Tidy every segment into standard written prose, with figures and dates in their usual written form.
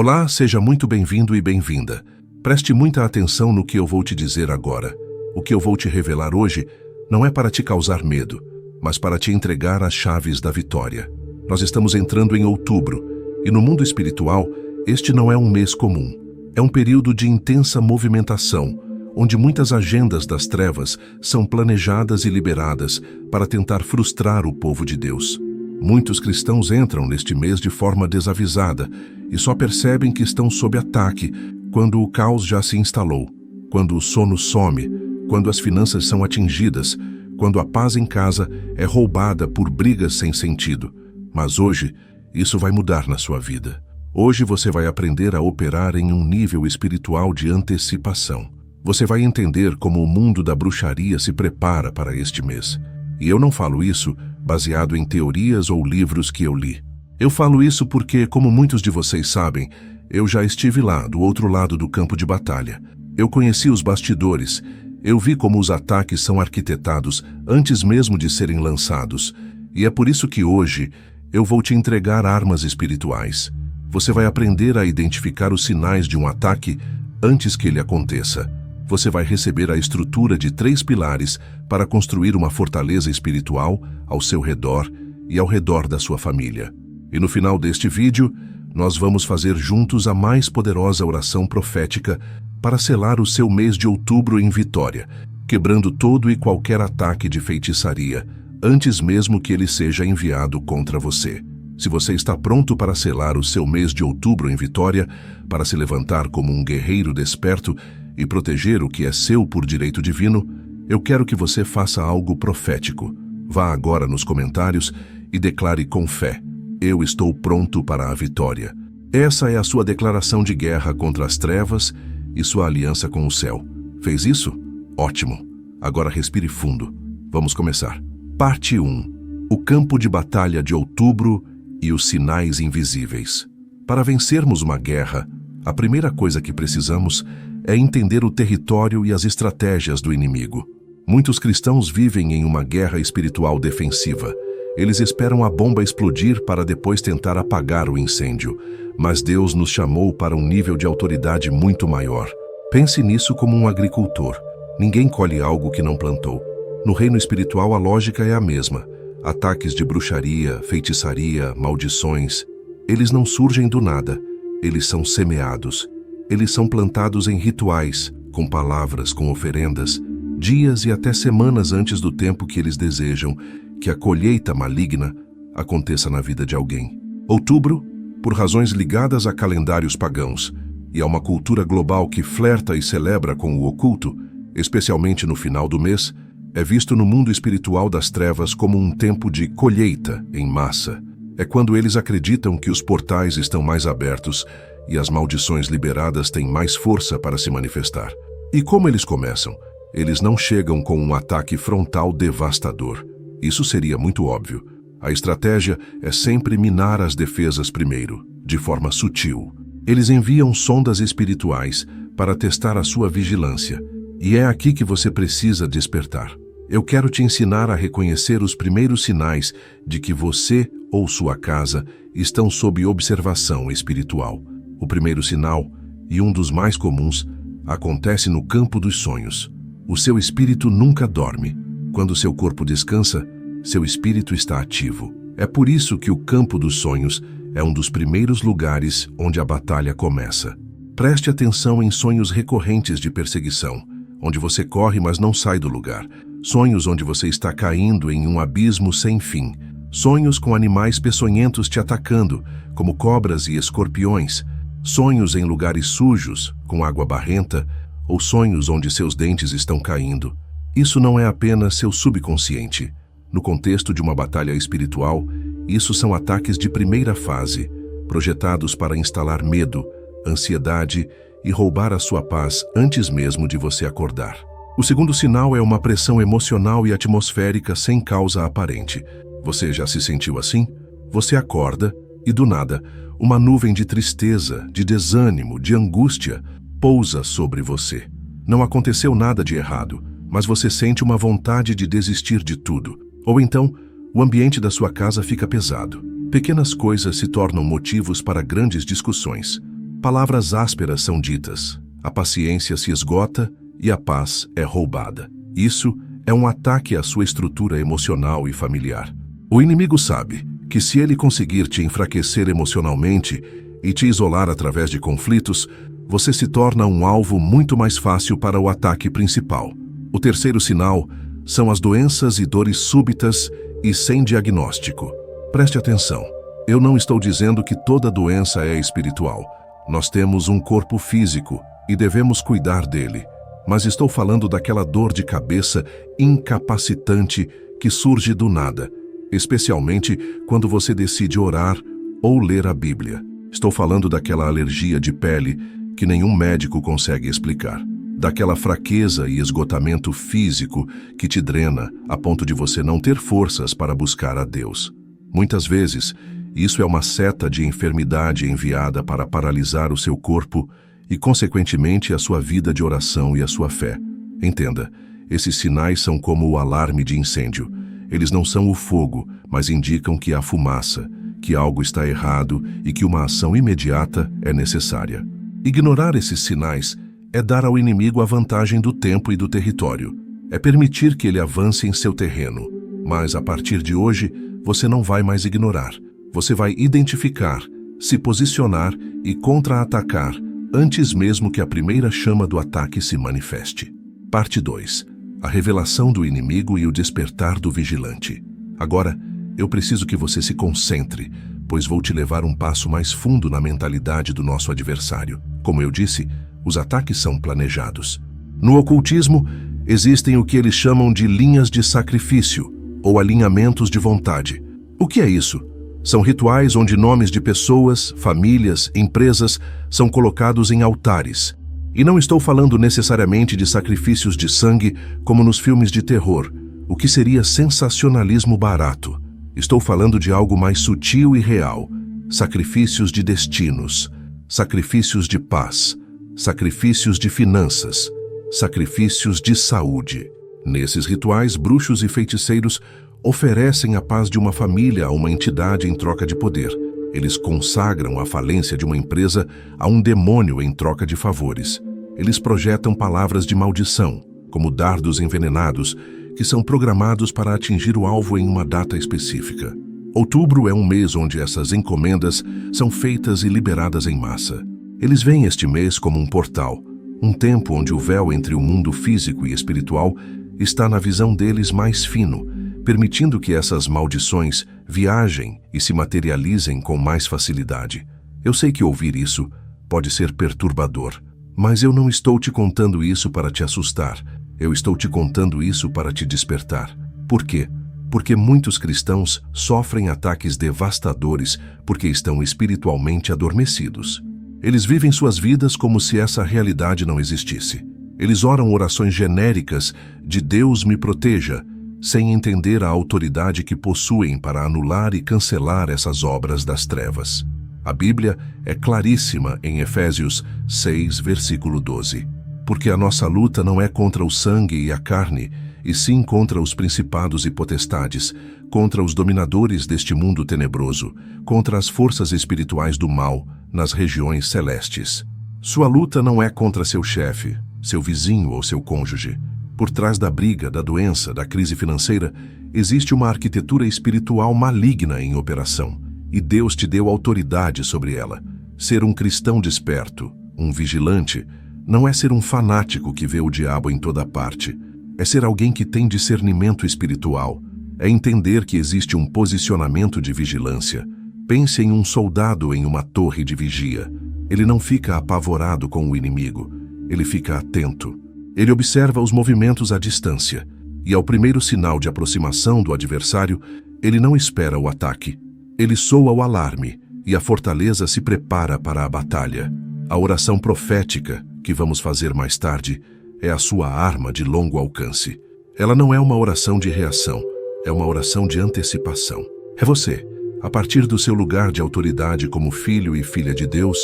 Olá, seja muito bem-vindo e bem-vinda. Preste muita atenção no que eu vou te dizer agora. O que eu vou te revelar hoje não é para te causar medo, mas para te entregar as chaves da vitória. Nós estamos entrando em outubro, e no mundo espiritual, este não é um mês comum. É um período de intensa movimentação, onde muitas agendas das trevas são planejadas e liberadas para tentar frustrar o povo de Deus. Muitos cristãos entram neste mês de forma desavisada e só percebem que estão sob ataque quando o caos já se instalou, quando o sono some, quando as finanças são atingidas, quando a paz em casa é roubada por brigas sem sentido. Mas hoje, isso vai mudar na sua vida. Hoje você vai aprender a operar em um nível espiritual de antecipação. Você vai entender como o mundo da bruxaria se prepara para este mês. E eu não falo isso baseado em teorias ou livros que eu li. Eu falo isso porque, como muitos de vocês sabem, eu já estive lá, do outro lado do campo de batalha. Eu conheci os bastidores. Eu vi como os ataques são arquitetados antes mesmo de serem lançados. E é por isso que hoje eu vou te entregar armas espirituais. Você vai aprender a identificar os sinais de um ataque antes que ele aconteça. Você vai receber a estrutura de 3 pilares para construir uma fortaleza espiritual ao seu redor e ao redor da sua família. E no final deste vídeo, nós vamos fazer juntos a mais poderosa oração profética para selar o seu mês de outubro em vitória, quebrando todo e qualquer ataque de feitiçaria, antes mesmo que ele seja enviado contra você. Se você está pronto para selar o seu mês de outubro em vitória, para se levantar como um guerreiro desperto e proteger o que é seu por direito divino, eu quero que você faça algo profético. Vá agora nos comentários e declare com fé: eu estou pronto para a vitória. Essa é a sua declaração de guerra contra as trevas e sua aliança com o céu. Fez isso? Ótimo. Agora respire fundo. Vamos começar. Parte 1. O campo de batalha de outubro e os sinais invisíveis. Para vencermos uma guerra, a primeira coisa que precisamos é entender o território e as estratégias do inimigo. Muitos cristãos vivem em uma guerra espiritual defensiva. Eles esperam a bomba explodir para depois tentar apagar o incêndio. Mas Deus nos chamou para um nível de autoridade muito maior. Pense nisso como um agricultor. Ninguém colhe algo que não plantou. No reino espiritual, a lógica é a mesma. Ataques de bruxaria, feitiçaria, maldições, eles não surgem do nada. Eles são semeados. Eles são plantados em rituais, com palavras, com oferendas, dias e até semanas antes do tempo que eles desejam que a colheita maligna aconteça na vida de alguém. Outubro, por razões ligadas a calendários pagãos e a uma cultura global que flerta e celebra com o oculto, especialmente no final do mês, é visto no mundo espiritual das trevas como um tempo de colheita em massa. É quando eles acreditam que os portais estão mais abertos e as maldições liberadas têm mais força para se manifestar. E como eles começam? Eles não chegam com um ataque frontal devastador. Isso seria muito óbvio. A estratégia é sempre minar as defesas primeiro, de forma sutil. Eles enviam sondas espirituais para testar a sua vigilância. E é aqui que você precisa despertar. Eu quero te ensinar a reconhecer os primeiros sinais de que você ou sua casa estão sob observação espiritual. O primeiro sinal, e um dos mais comuns, acontece no campo dos sonhos. O seu espírito nunca dorme. Quando seu corpo descansa, seu espírito está ativo. É por isso que o campo dos sonhos é um dos primeiros lugares onde a batalha começa. Preste atenção em sonhos recorrentes de perseguição, onde você corre mas não sai do lugar. Sonhos onde você está caindo em um abismo sem fim. Sonhos com animais peçonhentos te atacando, como cobras e escorpiões. Sonhos em lugares sujos, com água barrenta, ou sonhos onde seus dentes estão caindo. Isso não é apenas seu subconsciente. No contexto de uma batalha espiritual, isso são ataques de primeira fase, projetados para instalar medo, ansiedade e roubar a sua paz antes mesmo de você acordar. O segundo sinal é uma pressão emocional e atmosférica sem causa aparente. Você já se sentiu assim? Você acorda e, do nada, uma nuvem de tristeza, de desânimo, de angústia pousa sobre você. Não aconteceu nada de errado, mas você sente uma vontade de desistir de tudo. Ou então, o ambiente da sua casa fica pesado. Pequenas coisas se tornam motivos para grandes discussões. Palavras ásperas são ditas, a paciência se esgota e a paz é roubada. Isso é um ataque à sua estrutura emocional e familiar. O inimigo sabe que se ele conseguir te enfraquecer emocionalmente e te isolar através de conflitos, você se torna um alvo muito mais fácil para o ataque principal. O terceiro sinal são as doenças e dores súbitas e sem diagnóstico. Preste atenção, eu não estou dizendo que toda doença é espiritual. Nós temos um corpo físico e devemos cuidar dele. Mas estou falando daquela dor de cabeça incapacitante que surge do nada, especialmente quando você decide orar ou ler a Bíblia. Estou falando daquela alergia de pele que nenhum médico consegue explicar, daquela fraqueza e esgotamento físico que te drena a ponto de você não ter forças para buscar a Deus. Muitas vezes, isso é uma seta de enfermidade enviada para paralisar o seu corpo e, consequentemente, a sua vida de oração e a sua fé. Entenda, esses sinais são como o alarme de incêndio. Eles não são o fogo, mas indicam que há fumaça, que algo está errado e que uma ação imediata é necessária. Ignorar esses sinais é dar ao inimigo a vantagem do tempo e do território. É permitir que ele avance em seu terreno. Mas, a partir de hoje, você não vai mais ignorar. Você vai identificar, se posicionar e contra-atacar antes mesmo que a primeira chama do ataque se manifeste. Parte 2. A revelação do inimigo e o despertar do vigilante. Agora, eu preciso que você se concentre, pois vou te levar um passo mais fundo na mentalidade do nosso adversário. Como eu disse, os ataques são planejados. No ocultismo, existem o que eles chamam de linhas de sacrifício, ou alinhamentos de vontade. O que é isso? São rituais onde nomes de pessoas, famílias, empresas são colocados em altares. E não estou falando necessariamente de sacrifícios de sangue como nos filmes de terror, o que seria sensacionalismo barato. Estou falando de algo mais sutil e real. Sacrifícios de destinos, sacrifícios de paz, sacrifícios de finanças, sacrifícios de saúde. Nesses rituais, bruxos e feiticeiros oferecem a paz de uma família a uma entidade em troca de poder. Eles consagram a falência de uma empresa a um demônio em troca de favores. Eles projetam palavras de maldição, como dardos envenenados, que são programados para atingir o alvo em uma data específica. Outubro é um mês onde essas encomendas são feitas e liberadas em massa. Eles veem este mês como um portal, um tempo onde o véu entre o mundo físico e espiritual está na visão deles mais fino, permitindo que essas maldições viajem e se materializem com mais facilidade. Eu sei que ouvir isso pode ser perturbador, mas eu não estou te contando isso para te assustar. Eu estou te contando isso para te despertar. Por quê? Porque muitos cristãos sofrem ataques devastadores porque estão espiritualmente adormecidos. Eles vivem suas vidas como se essa realidade não existisse. Eles oram orações genéricas de Deus me proteja, sem entender a autoridade que possuem para anular e cancelar essas obras das trevas. A Bíblia é claríssima em Efésios 6, versículo 12. Porque a nossa luta não é contra o sangue e a carne, e sim contra os principados e potestades, contra os dominadores deste mundo tenebroso, contra as forças espirituais do mal nas regiões celestes. Sua luta não é contra seu chefe, seu vizinho ou seu cônjuge. Por trás da briga, da doença, da crise financeira, existe uma arquitetura espiritual maligna em operação, e Deus te deu autoridade sobre ela. Ser um cristão desperto, um vigilante, não é ser um fanático que vê o diabo em toda parte. É ser alguém que tem discernimento espiritual. É entender que existe um posicionamento de vigilância. Pense em um soldado em uma torre de vigia. Ele não fica apavorado com o inimigo. Ele fica atento. Ele observa os movimentos à distância. E ao primeiro sinal de aproximação do adversário, ele não espera o ataque. Ele soa o alarme e a fortaleza se prepara para a batalha. A oração profética, que vamos fazer mais tarde, é a sua arma de longo alcance. Ela não é uma oração de reação, é uma oração de antecipação. É você, a partir do seu lugar de autoridade como filho e filha de Deus,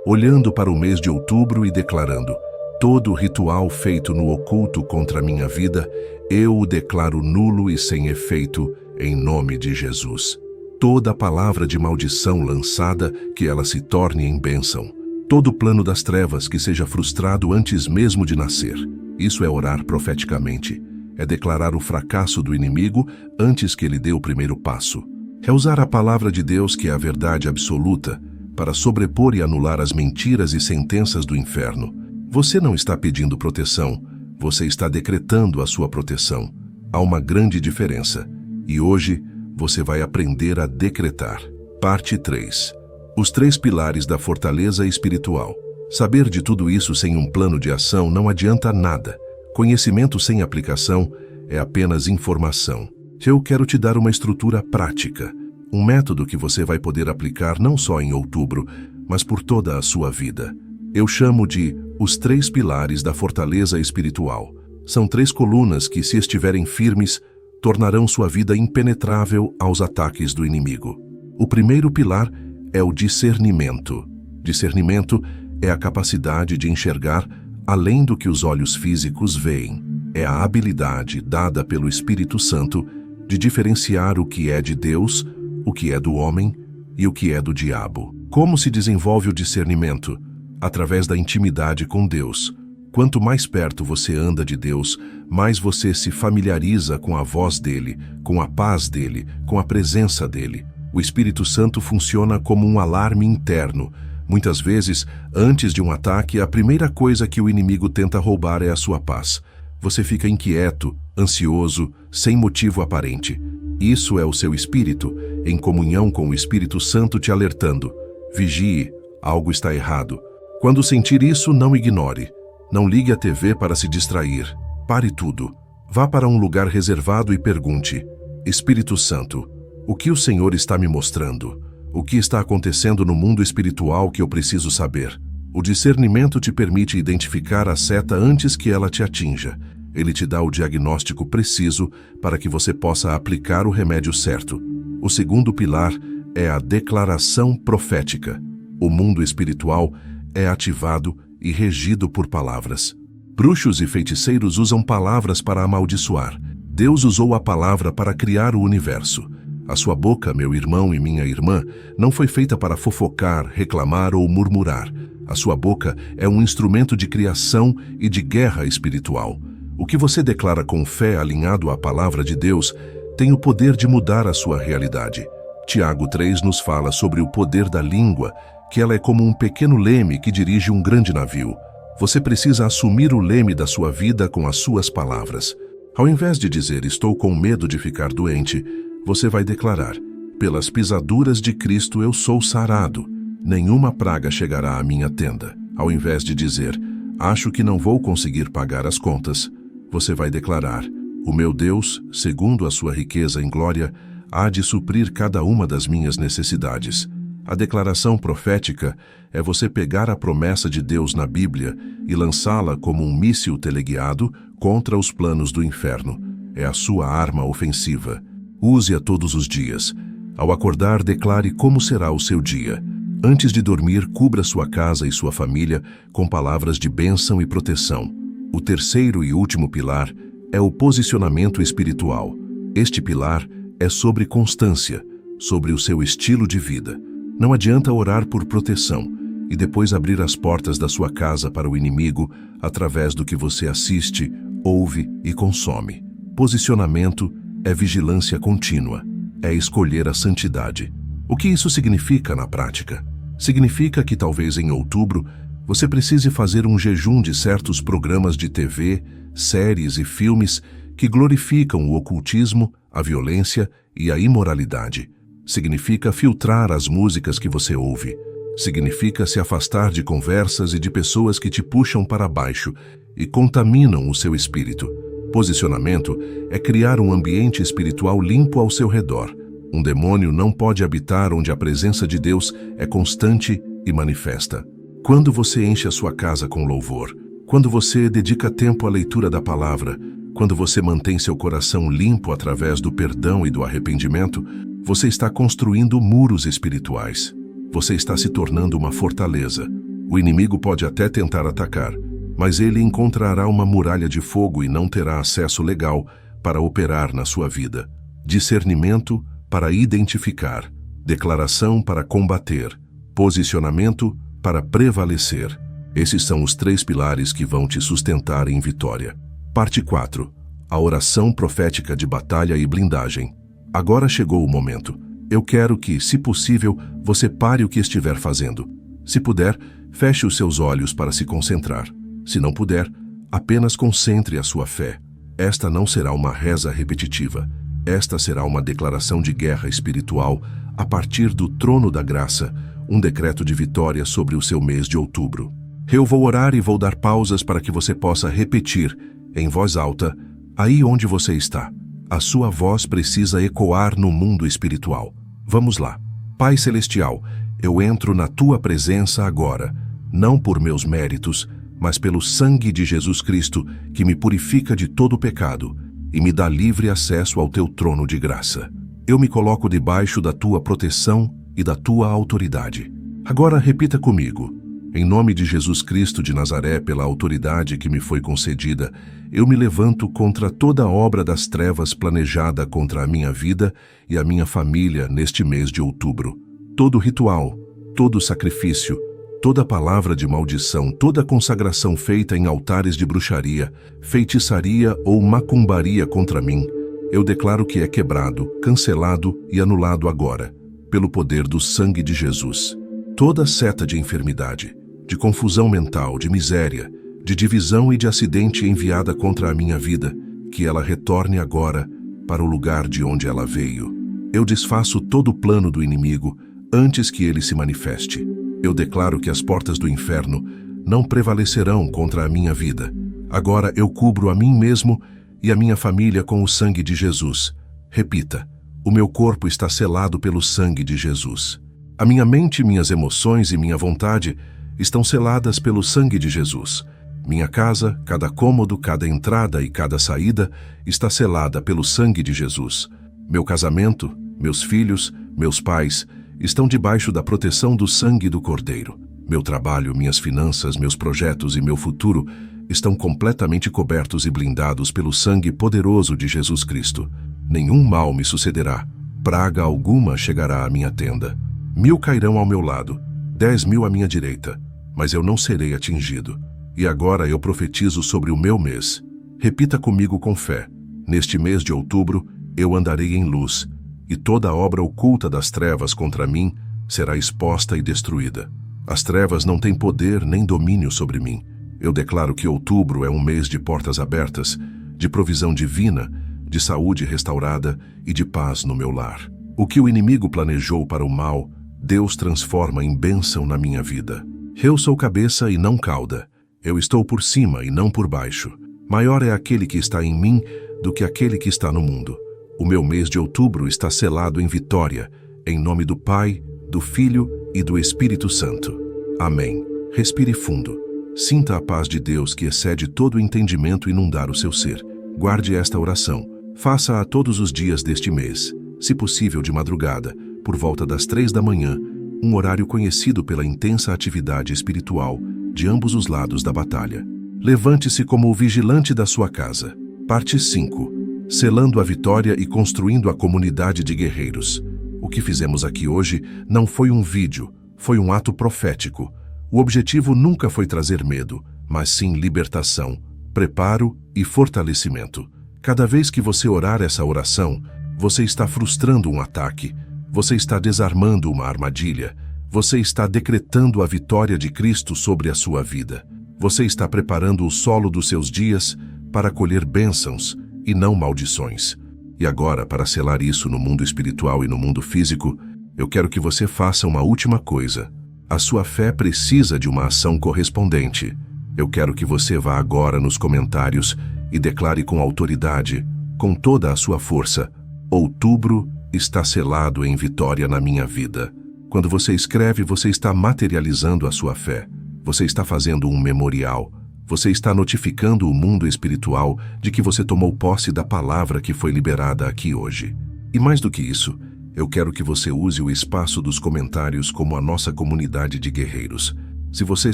olhando para o mês de outubro e declarando: todo ritual feito no oculto contra a minha vida, eu o declaro nulo e sem efeito, em nome de Jesus. Toda palavra de maldição lançada, que ela se torne em bênção. Todo plano das trevas que seja frustrado antes mesmo de nascer. Isso é orar profeticamente. É declarar o fracasso do inimigo antes que ele dê o primeiro passo. É usar a palavra de Deus, que é a verdade absoluta, para sobrepor e anular as mentiras e sentenças do inferno. Você não está pedindo proteção, você está decretando a sua proteção. Há uma grande diferença. E hoje você vai aprender a decretar. Parte 3. Os 3 pilares da fortaleza espiritual. Saber de tudo isso sem um plano de ação não adianta nada. Conhecimento sem aplicação é apenas informação. Eu quero te dar uma estrutura prática, um método que você vai poder aplicar não só em outubro, mas por toda a sua vida. Eu chamo de os 3 pilares da fortaleza espiritual. São 3 colunas que, se estiverem firmes, tornarão sua vida impenetrável aos ataques do inimigo. O primeiro pilar é o discernimento. Discernimento é a capacidade de enxergar além do que os olhos físicos veem. É a habilidade dada pelo Espírito Santo de diferenciar o que é de Deus, o que é do homem e o que é do diabo. Como se desenvolve o discernimento? Através da intimidade com Deus. Quanto mais perto você anda de Deus, mais você se familiariza com a voz dele, com a paz dele, com a presença dele. O Espírito Santo funciona como um alarme interno. Muitas vezes, antes de um ataque, a primeira coisa que o inimigo tenta roubar é a sua paz. Você fica inquieto, ansioso, sem motivo aparente. Isso é o seu espírito, em comunhão com o Espírito Santo, te alertando. Vigie, algo está errado. Quando sentir isso, não ignore. Não ligue a TV para se distrair. Pare tudo. Vá para um lugar reservado e pergunte: Espírito Santo, o que o Senhor está me mostrando? O que está acontecendo no mundo espiritual que eu preciso saber? O discernimento te permite identificar a seta antes que ela te atinja. Ele te dá o diagnóstico preciso para que você possa aplicar o remédio certo. O segundo pilar é a declaração profética. O mundo espiritual é ativado e regido por palavras. Bruxos e feiticeiros usam palavras para amaldiçoar. Deus usou a palavra para criar o universo. A sua boca, meu irmão e minha irmã, não foi feita para fofocar, reclamar ou murmurar. A sua boca é um instrumento de criação e de guerra espiritual. O que você declara com fé alinhado à palavra de Deus tem o poder de mudar a sua realidade. Tiago 3 nos fala sobre o poder da língua, que ela é como um pequeno leme que dirige um grande navio. Você precisa assumir o leme da sua vida com as suas palavras. Ao invés de dizer, estou com medo de ficar doente, você vai declarar, pelas pisaduras de Cristo eu sou sarado. Nenhuma praga chegará à minha tenda. Ao invés de dizer, acho que não vou conseguir pagar as contas, você vai declarar, o meu Deus, segundo a sua riqueza em glória, há de suprir cada uma das minhas necessidades. A declaração profética é você pegar a promessa de Deus na Bíblia e lançá-la como um míssil teleguiado contra os planos do inferno. É a sua arma ofensiva. Use-a todos os dias. Ao acordar, declare como será o seu dia. Antes de dormir, cubra sua casa e sua família com palavras de bênção e proteção. O terceiro e último pilar é o posicionamento espiritual. Este pilar é sobre constância, sobre o seu estilo de vida. Não adianta orar por proteção e depois abrir as portas da sua casa para o inimigo através do que você assiste, ouve e consome. Posicionamento é vigilância contínua, é escolher a santidade. O que isso significa na prática? Significa que talvez em outubro você precise fazer um jejum de certos programas de TV, séries e filmes que glorificam o ocultismo, a violência e a imoralidade. Significa filtrar as músicas que você ouve. Significa se afastar de conversas e de pessoas que te puxam para baixo e contaminam o seu espírito. Posicionamento é criar um ambiente espiritual limpo ao seu redor. Um demônio não pode habitar onde a presença de Deus é constante e manifesta. Quando você enche a sua casa com louvor, quando você dedica tempo à leitura da palavra, quando você mantém seu coração limpo através do perdão e do arrependimento, você está construindo muros espirituais. Você está se tornando uma fortaleza. O inimigo pode até tentar atacar, mas ele encontrará uma muralha de fogo e não terá acesso legal para operar na sua vida. Discernimento para identificar, declaração para combater, posicionamento para prevalecer. Esses são os 3 pilares que vão te sustentar em vitória. Parte 4. A oração profética de batalha e blindagem. Agora chegou o momento. Eu quero que, se possível, você pare o que estiver fazendo. Se puder, feche os seus olhos para se concentrar. Se não puder, apenas concentre a sua fé. Esta não será uma reza repetitiva. Esta será uma declaração de guerra espiritual a partir do trono da graça, um decreto de vitória sobre o seu mês de outubro. Eu vou orar e vou dar pausas para que você possa repetir, em voz alta, aí onde você está. A sua voz precisa ecoar no mundo espiritual. Vamos lá. Pai Celestial, eu entro na Tua presença agora, não por meus méritos, mas pelo sangue de Jesus Cristo, que me purifica de todo pecado e me dá livre acesso ao Teu trono de graça. Eu me coloco debaixo da Tua proteção e da Tua autoridade. Agora repita comigo. Em nome de Jesus Cristo de Nazaré, pela autoridade que me foi concedida, eu me levanto contra toda obra das trevas planejada contra a minha vida e a minha família neste mês de outubro. Todo ritual, todo sacrifício, toda palavra de maldição, toda consagração feita em altares de bruxaria, feitiçaria ou macumbaria contra mim, eu declaro que é quebrado, cancelado e anulado agora, pelo poder do sangue de Jesus. Toda seta de enfermidade, de confusão mental, de miséria, de divisão e de acidente enviada contra a minha vida, que ela retorne agora para o lugar de onde ela veio. Eu desfaço todo o plano do inimigo antes que ele se manifeste. Eu declaro que as portas do inferno não prevalecerão contra a minha vida. Agora eu cubro a mim mesmo e a minha família com o sangue de Jesus. Repita: o meu corpo está selado pelo sangue de Jesus. A minha mente, minhas emoções e minha vontade estão seladas pelo sangue de Jesus. Minha casa, cada cômodo, cada entrada e cada saída está selada pelo sangue de Jesus. Meu casamento, meus filhos, meus pais estão debaixo da proteção do sangue do Cordeiro. Meu trabalho, minhas finanças, meus projetos e meu futuro estão completamente cobertos e blindados pelo sangue poderoso de Jesus Cristo. Nenhum mal me sucederá. Praga alguma chegará à minha tenda. 1000 cairão ao meu lado, 10.000 à minha direita, mas eu não serei atingido. E agora eu profetizo sobre o meu mês. Repita comigo com fé. Neste mês de outubro, eu andarei em luz, e toda obra oculta das trevas contra mim será exposta e destruída. As trevas não têm poder nem domínio sobre mim. Eu declaro que outubro é um mês de portas abertas, de provisão divina, de saúde restaurada e de paz no meu lar. O que o inimigo planejou para o mal, Deus transforma em bênção na minha vida. Eu sou cabeça e não cauda. Eu estou por cima e não por baixo. Maior é aquele que está em mim do que aquele que está no mundo. O meu mês de outubro está selado em vitória, em nome do Pai, do Filho e do Espírito Santo. Amém. Respire fundo. Sinta a paz de Deus que excede todo o entendimento inundar o seu ser. Guarde esta oração. Faça-a todos os dias deste mês, se possível de madrugada, por volta das 3 da manhã, um horário conhecido pela intensa atividade espiritual de ambos os lados da batalha. Levante-se como o vigilante da sua casa. Parte 5. Selando a vitória e construindo a comunidade de guerreiros. O que fizemos aqui hoje não foi um vídeo, foi um ato profético. O objetivo nunca foi trazer medo, mas sim libertação, preparo e fortalecimento. Cada vez que você orar essa oração, você está frustrando um ataque, você está desarmando uma armadilha, você está decretando a vitória de Cristo sobre a sua vida. Você está preparando o solo dos seus dias para colher bênçãos e não maldições. E agora, para selar isso no mundo espiritual e no mundo físico, eu quero que você faça uma última coisa. A sua fé precisa de uma ação correspondente. Eu quero que você vá agora nos comentários e declare com autoridade, com toda a sua força: outubro está selado em vitória na minha vida. Quando você escreve, você está materializando a sua fé. Você está fazendo um memorial. Você está notificando o mundo espiritual de que você tomou posse da palavra que foi liberada aqui hoje. E mais do que isso, eu quero que você use o espaço dos comentários como a nossa comunidade de guerreiros. Se você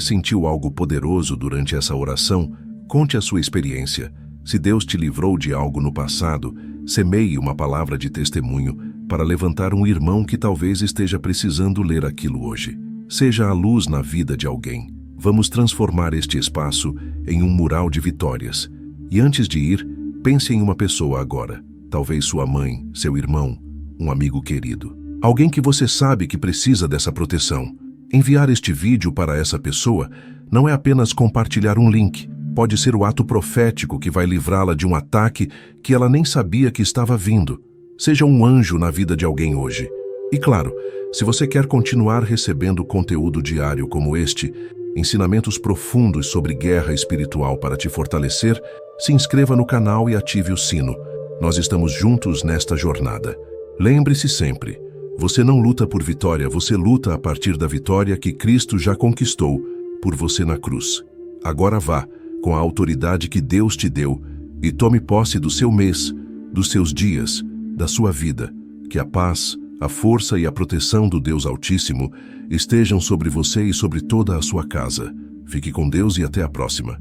sentiu algo poderoso durante essa oração, conte a sua experiência. Se Deus te livrou de algo no passado, semeie uma palavra de testemunho para levantar um irmão que talvez esteja precisando ler aquilo hoje. Seja a luz na vida de alguém. Vamos transformar este espaço em um mural de vitórias. E antes de ir, pense em uma pessoa agora. Talvez sua mãe, seu irmão, um amigo querido. Alguém que você sabe que precisa dessa proteção. Enviar este vídeo para essa pessoa não é apenas compartilhar um link. Pode ser o ato profético que vai livrá-la de um ataque que ela nem sabia que estava vindo. Seja um anjo na vida de alguém hoje. E claro, se você quer continuar recebendo conteúdo diário como este, ensinamentos profundos sobre guerra espiritual para te fortalecer, se inscreva no canal e ative o sino. Nós estamos juntos nesta jornada. Lembre-se sempre, você não luta por vitória, você luta a partir da vitória que Cristo já conquistou por você na cruz. Agora vá, com a autoridade que Deus te deu, e tome posse do seu mês, dos seus dias, da sua vida. Que a paz, a força e a proteção do Deus Altíssimo estejam sobre você e sobre toda a sua casa. Fique com Deus e até a próxima.